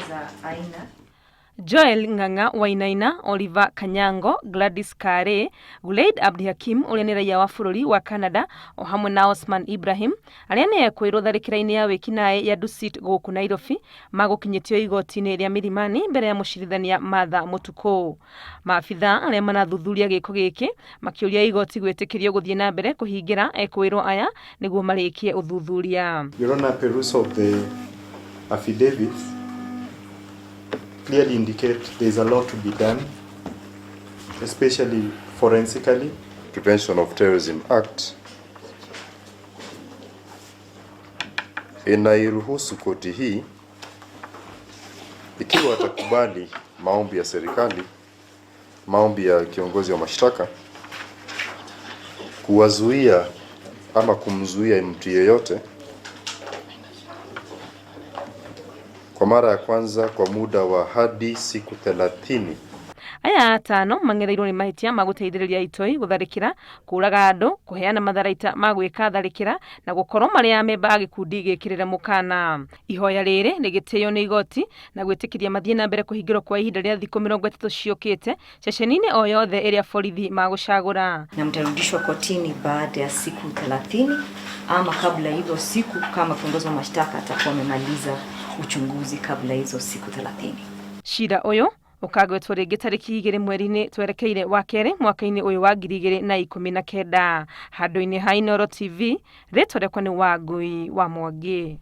za aina. Joel Ng'ang'a Wainaina, Oliver Kanyango, Gladys Kare, Gulaid Abdihakim uria ni raiya wa bururi wa Canada o hamwe na Osman Ibrahim aria ni Ekuirwo tharikira-ini ya wikinai ya Dusit guku Nairobi magukinyitio igoti-ini ria Milimani mbere ya mucirithania Martha Mutuku. Maabitha aria marathuthuria giko giki makiuria igoti gwitikirio guthie na mbere kuhingira Ekuirwo aya niguo marikie uthuthuria. Your Honor, peruse of the affidavits clearly indicate there is a lot to be done, especially forensically. Prevention of Terrorism Act inairuhusu koti hii, ikiwa atakubali maombi ya serikali, maombi ya kiongozi wa mashtaka, kuwazuia ama kumzuia mtu yeyote kwa mara ya kwanza kwa muda wa hadi siku 30. Aya atano mangereirwo ni mahitia maguteithiriria itoi gutharikira, kuraga andu, kuheana matharaita magwika tharikira na gukorwo mari ya memba agikundi gikirire mukana. Ihoya riri rigitio ni igoti na gwitikiria mathie na mbere kuhingirwo kwa ihinda ria thiku 30 ciokite ceceni-ini o yothe iria borithi magucagura. Na mtarudishwa kotini baada ya siku 30 ama kabla hizo siku kama kiongozi wa mashtaka atakuwa amemaliza uchunguzi kabla hizo siku 30. Shida uyu ukagwetwo ringi tariki 2 mweri-ini twerekeire wa keri mwaka-ini uyu wa 2019 handu-ini ha Inooro TV ritwa rekwa ni Wangui wa Mwangi.